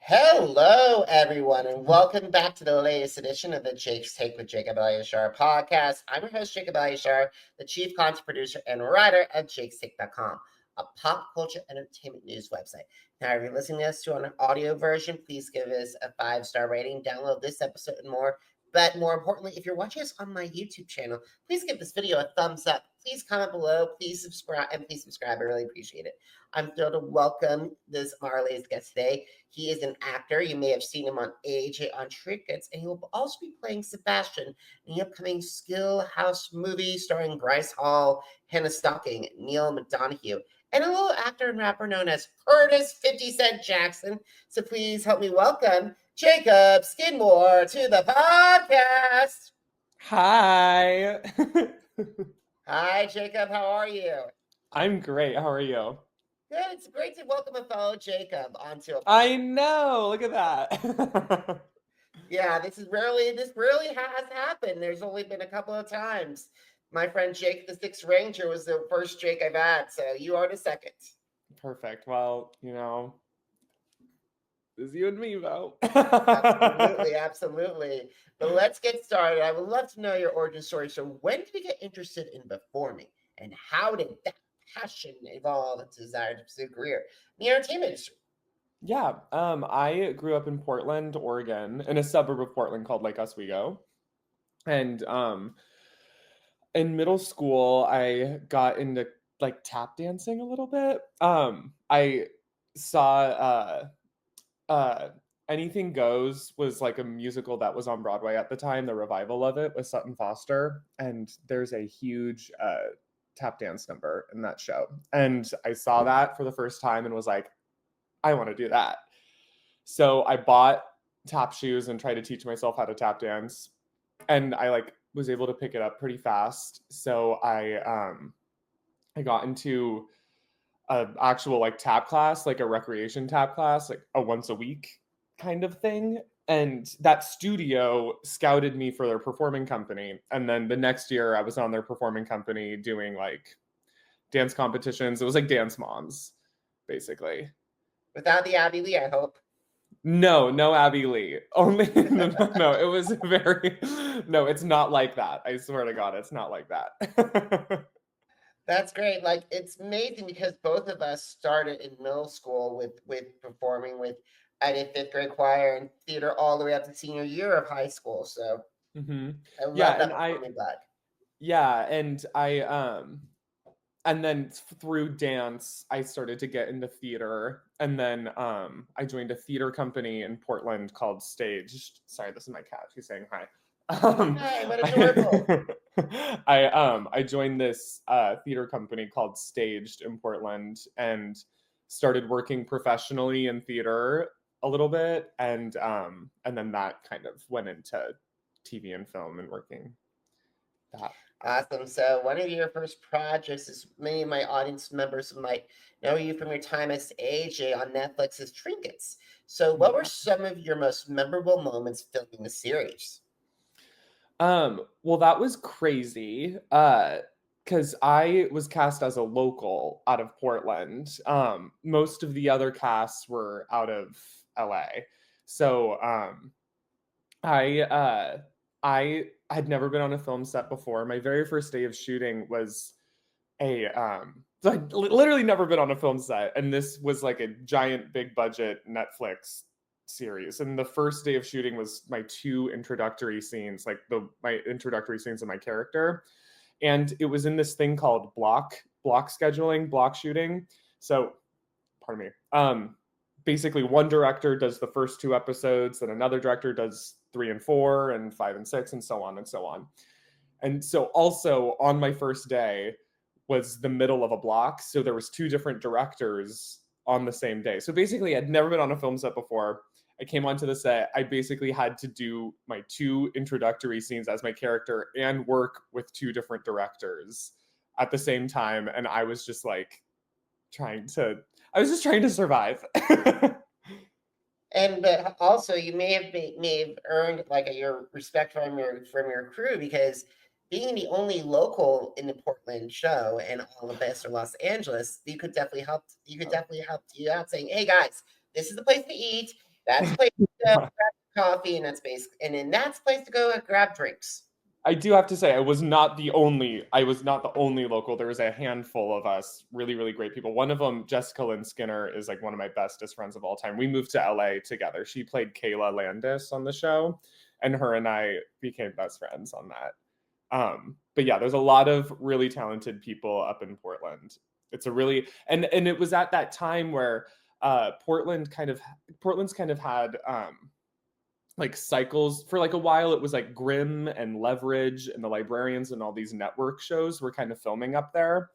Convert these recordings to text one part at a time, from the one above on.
Hello, everyone, and welcome back to the latest edition of the Jake's Take with Jacob Elyachar Podcast. I'm your host, Jacob Elyachar, the chief content producer and writer at jakestake.com, a pop culture entertainment news website. Now, if you're listening to us to an audio version, please give us a 5-star rating, download this episode and more. But more importantly, if you're watching us on my YouTube channel, please give this video a thumbs up. Please comment below. Please subscribe. I really appreciate it. I'm thrilled to welcome our latest guest today. He is an actor. You may have seen him on Viaje on Trinkets, and he will also be playing Sebastian in the upcoming Skill House movie starring Bryce Hall, Hannah Stocking, Neal McDonough, and a little actor and rapper known as Curtis 50 Cent Jackson. So please help me welcome Jacob Skidmore to the podcast. Hi. Hi, Jacob. How are you? I'm great. How are you? Good. It's great to welcome a fellow Jacob onto a podcast. I know. Look at that. Yeah, this rarely has happened. There's only been a couple of times. My friend Jake the Sixth Ranger was the first Jake I've had, so you are the second. Perfect. Well, it's you and me, though. Absolutely. But let's get started. I would love to know your origin story. So when did you get interested in performing, and how did that passion evolve into desire to pursue a career in the entertainment industry? Yeah. I grew up in Portland, Oregon, in a suburb of Portland called Lake Oswego. And in middle school, I got into tap dancing a little bit. I saw Anything Goes was like a musical that was on Broadway at the time. The revival of it with Sutton Foster, and there's a huge tap dance number in that show. And I saw that for the first time and was like, I want to do that. So I bought tap shoes and tried to teach myself how to tap dance, and I was able to pick it up pretty fast. So I got into a actual tap class, a recreation tap class, a once a week kind of thing. And that studio scouted me for their performing company. And then the next year I was on their performing company doing dance competitions. It was Dance Moms, basically. Without the Abby Lee, I hope. No Abby Lee. Only no, it was no, it's not like that. I swear to God, it's not like that. That's great. It's amazing because both of us started in middle school with performing with. I did 5th grade choir and theater all the way up to senior year of high school. So I love that performing back. Yeah, and then through dance, I started to get into theater. And then I joined a theater company in Portland called Staged. Sorry, this is my cat. She's saying hi. Hi, what adorable. I joined this theater company called Staged in Portland and started working professionally in theater a little bit, and then that kind of went into TV and film and working that. Awesome. So one of your first projects, is many of my audience members might know you from your time as AJ on Netflix's Trinkets. So what were some of your most memorable moments filming the series? Well, that was crazy. Because I was cast as a local out of Portland. Most of the other casts were out of LA. So I had never been on a film set before. My very first day of shooting was so I'd literally never been on a film set, and this was a giant big budget Netflix series. And the first day of shooting was my 2 introductory scenes, my introductory scenes of my character. And it was in this thing called block scheduling, block shooting. So, pardon me. Basically, one director does the first 2 episodes, and another director does 3 and 4 and 5 and 6, and so on and so on. And so also on my first day was the middle of a block. So there was 2 different directors on the same day. So basically, I'd never been on a film set before. I came onto the set. I basically had to do my 2 introductory scenes as my character and work with 2 different directors at the same time. And I was just trying to survive. But also you may have earned your respect from your crew, because being the only local in the Portland show and all the best are Los Angeles, you could definitely help you out saying, hey guys, this is the place to eat. That's a place to go grab coffee, and that's basic, and then that's a place to go grab drinks. I do have to say, I was not the only local. There was a handful of us, really, really great people. One of them, Jessica Lynn Skinner, is like one of my bestest friends of all time. We moved to LA together. She played Kayla Landis on the show, and her and I became best friends on that. But yeah, there's a lot of really talented people up in Portland. It's a really, and it was at that time where Portland's kind of had like cycles for like a while. It was like Grimm and Leverage and The Librarians and all these network shows were kind of filming up there,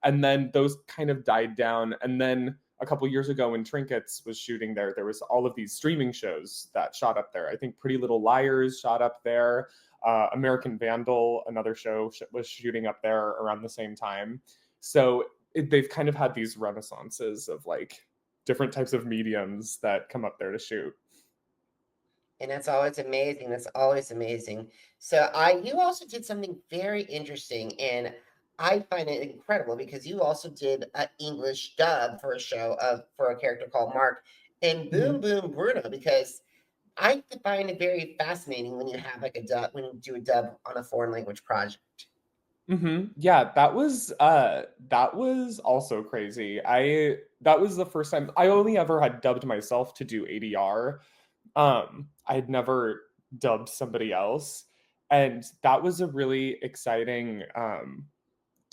and then those kind of died down. And then a couple years ago when Trinkets was shooting there was all of these streaming shows that shot up there. I think Pretty Little Liars shot up there. American Vandal, another show, was shooting up there around the same time. So they've kind of had these renaissances of like different types of mediums that come up there to shoot. And that's always amazing. That's always amazing. So you also did something very interesting, and I find it incredible because you also did an English dub for a show for a character called Mark and Boom Boom Bruno, because I find it very fascinating when you have like a dub, when you do a dub on a foreign language project. Yeah, that was also crazy. That was the first time I only ever had dubbed myself to do ADR. I had never dubbed somebody else, and that was a really exciting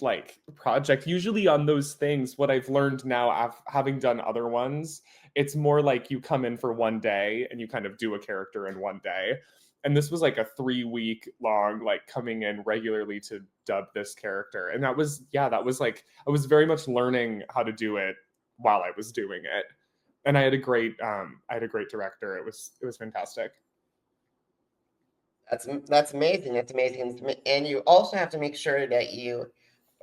like project. Usually on those things, what I've learned now, having done other ones, it's more like you come in for one day and you kind of do a character in one day. And this was like a 3-week long, like coming in regularly to dub this character. And that was like, I was very much learning how to do it while I was doing it. And I had a great director. It was fantastic. That's amazing. That's amazing. And you also have to make sure that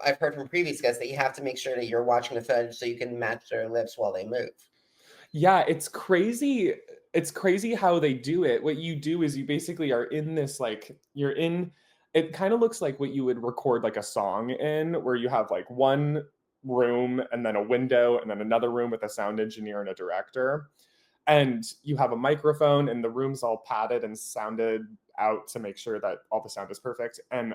I've heard from previous guests that you have to make sure that you're watching the footage so you can match their lips while they move. Yeah, it's crazy. It's crazy how they do it. What you do is you basically are in this, like, it kind of looks like what you would record like a song in, where you have like one room and then a window and then another room with a sound engineer and a director. And you have a microphone, and the room's all padded and sounded out to make sure that all the sound is perfect. And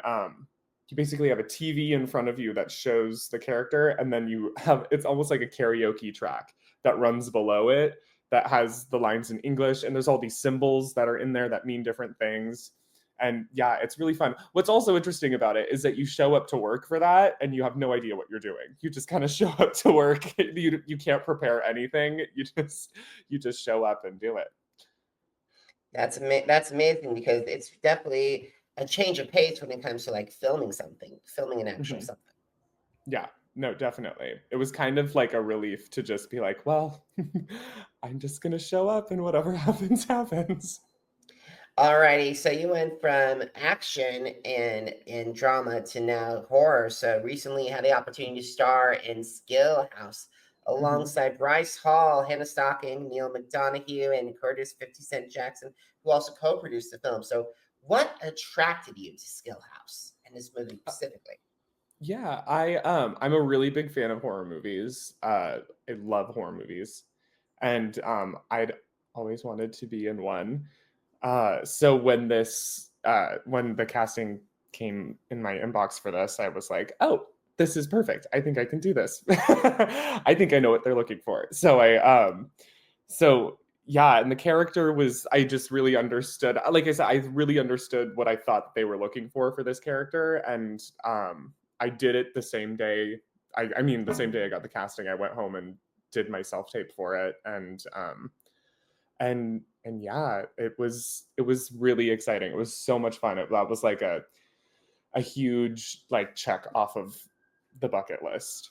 you basically have a TV in front of you that shows the character, and then it's almost like a karaoke track that runs below it that has the lines in English, and there's all these symbols that are in there that mean different things. And yeah, it's really fun. What's also interesting about it is that you show up to work for that and you have no idea what you're doing. You just kind of show up to work. You can't prepare anything. You just show up and do it. That's amazing, because it's definitely a change of pace when it comes to like filming an actual something. Yeah, no, definitely. It was kind of like a relief to just be like, well, I'm just going to show up and whatever happens, happens. Alrighty, so you went from action and drama to now horror. So recently you had the opportunity to star in Skill House alongside Bryce Hall, Hannah Stocking, Neal McDonough, and Curtis 50 Cent Jackson, who also co-produced the film. So what attracted you to Skill House and this movie specifically? Yeah, I'm a really big fan of horror movies. I love horror movies, and I'd always wanted to be in one. So when the casting came in my inbox for this, I was like, oh, this is perfect. I think I can do this. I think I know what they're looking for. So yeah, and the character I just really understood, like I said, I really understood what I thought they were looking for this character. And I did it the same day. I mean, the same day I got the casting, I went home and did my self-tape for it. And yeah, it was really exciting. It was so much fun. That was like a huge like check off of the bucket list.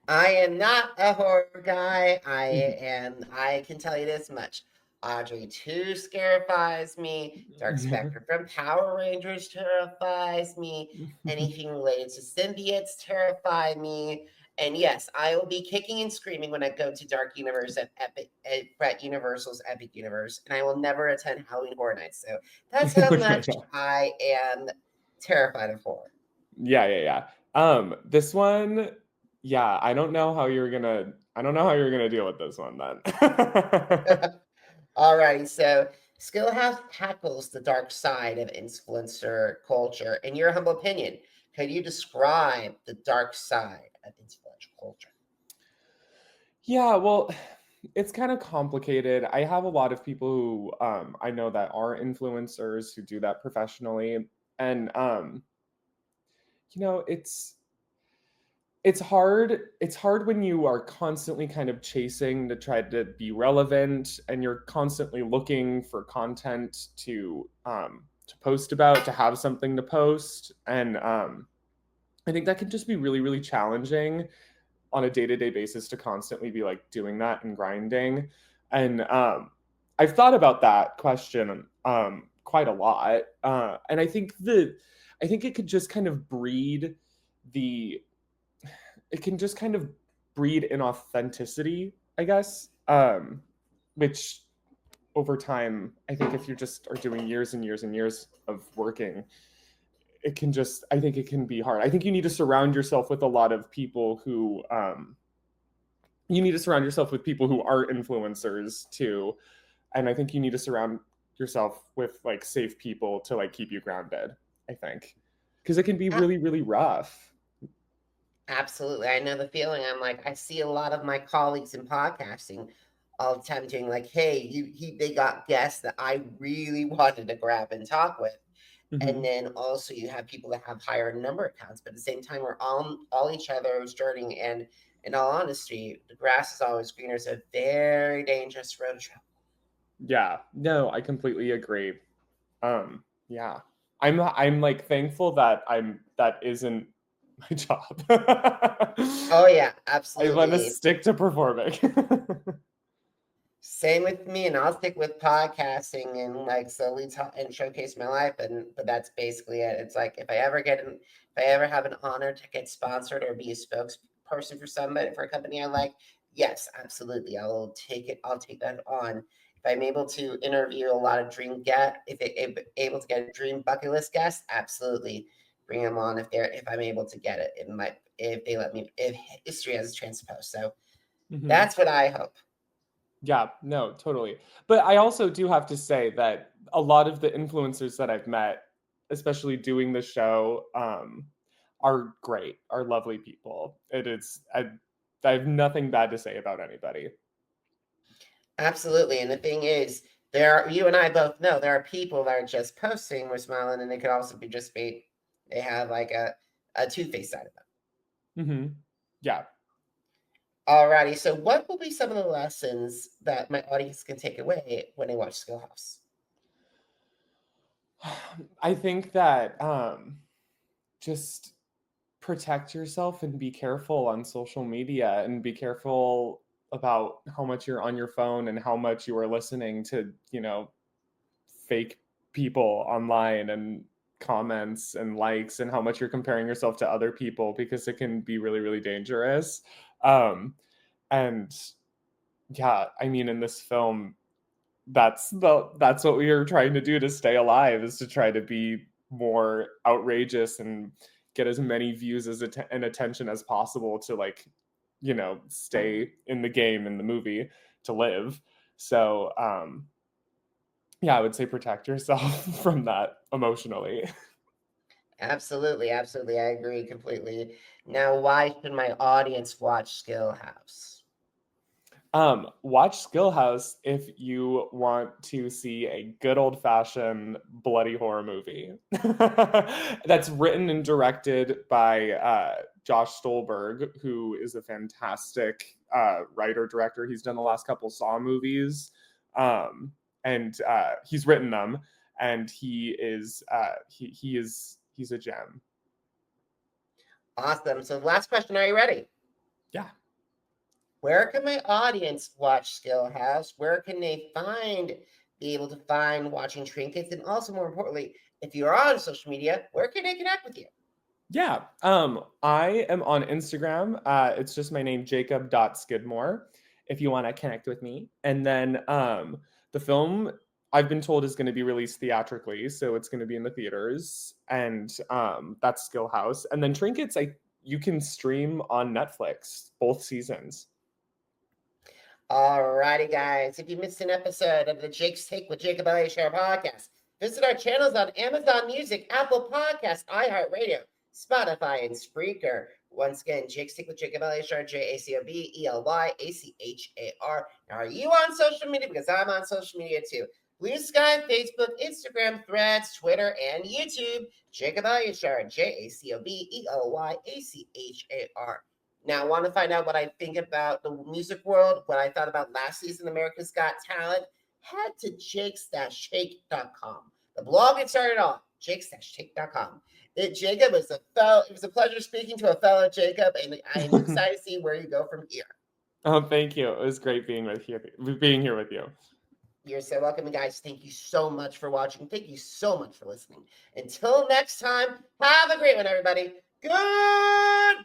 I am not a horror guy. I can tell you this much. Audrey 2 terrifies me. Dark Spectre from Power Rangers terrifies me. Anything related to symbiotes terrify me. And yes, I will be kicking and screaming when I go to Dark Universe at Universal's Epic Universe, and I will never attend Halloween Horror Nights. So that's how much I am terrified of horror. Yeah. This one, yeah, I don't know how you're gonna I don't know how you're going to deal with this one then. Alrighty, so Skill House tackles the dark side of influencer culture. In your humble opinion, could you describe the dark side of influencer culture? Yeah, well, it's kind of complicated. I have a lot of people who I know that are influencers who do that professionally, and it's hard. It's hard when you are constantly kind of chasing to try to be relevant, and you're constantly looking for content to post about, to have something to post, and I think that can just be really, really challenging on a day-to-day basis to constantly be like doing that and grinding. And I've thought about that question quite a lot, and I think it could just kind of breed the it can just kind of breed inauthenticity, I guess, which over time, I think if you just are doing years and years and years of working, it can just, I think it can be hard. I think you need to surround yourself with a lot of people who you need to surround yourself with people who are influencers too, and I think you need to surround yourself with like safe people to like keep you grounded, I think, because it can be really, really rough. Absolutely. I know the feeling. I'm like, I see a lot of my colleagues in podcasting all the time doing like, hey, they got guests that I really wanted to grab and talk with. And then also you have people that have higher number accounts, but at the same time, we're all each other's journey. And in all honesty, the grass is always greener. It's a very dangerous road to travel. Yeah, no, I completely agree. Yeah. I'm like thankful that that isn't my job. Oh yeah, I want to absolutely. stick to performing. Same with me, and I'll stick with podcasting and like slowly talk and showcase my life. But that's basically it. It's like if I ever have an honor to get sponsored or be a spokesperson for somebody for a company I like, yes, absolutely, I'll take it. I'll take that on. If I'm able to interview a lot of if able to get a dream bucket list guest, absolutely bring them on if I'm able to get it. If they let me if history has a chance to post. So that's what I hope. Yeah, no, totally. But I also do have to say that a lot of the influencers that I've met, especially doing the show, are great, are lovely people. I have nothing bad to say about anybody. Absolutely. And the thing is, you and I both know there are people that are just posting, we're smiling, and they could also they have like a two-faced side of them. Yeah. Alrighty. So what will be some of the lessons that my audience can take away when they watch Skill House? I think that just protect yourself and be careful on social media and be careful about how much you're on your phone and how much you are listening to, fake people online and comments and likes and how much you're comparing yourself to other people because it can be really, really dangerous. And yeah, I mean, in this film, that's what we are trying to do to stay alive, is to try to be more outrageous and get as many views and attention as possible to like stay in the game, in the movie, to live. So yeah, I would say protect yourself from that emotionally. Absolutely, absolutely. I agree completely. Now, why should my audience watch Skill House? Watch Skill House if you want to see a good old fashioned bloody horror movie that's written and directed by Josh Stollberg, who is a fantastic writer director. He's done the last couple Saw movies, and he's written them, and he's a gem. Awesome. So, last question. Are you ready? Yeah. Where can my audience watch Skill House? Where can they be able to find watching Trinkets? And also, more importantly, if you're on social media, where can they connect with you? Yeah. I am on Instagram. It's just my name, Jacob.Skidmore, if you want to connect with me. And then the film, I've been told, is going to be released theatrically, so it's going to be in the theaters, and that's Skill House. And then Trinkets, you can stream on Netflix, both seasons. Alrighty, guys. If you missed an episode of the Jake's Take with Jacob Elyachar podcast, visit our channels on Amazon Music, Apple Podcasts, iHeartRadio, Spotify, and Spreaker. Once again, Jake's Take with Jacob Elyachar, JACOBELYACHAR. Now, are you on social media? Because I'm on social media too. Blue Sky, Facebook, Instagram, Threads, Twitter, and YouTube. Jacob Elyachar, JACOBELYACHAR. Now, I want to find out what I think about the music world, what I thought about last season America's Got Talent. Head to jakes-take.com. The blog it started all, jakes-take.com. Jacob, it was a pleasure speaking to a fellow Jacob, and I'm excited to see where you go from here. Oh, thank you. It was great being here with you. You're so welcome, and guys. Thank you so much for watching. Thank you so much for listening. Until next time, have a great one, everybody. Goodbye.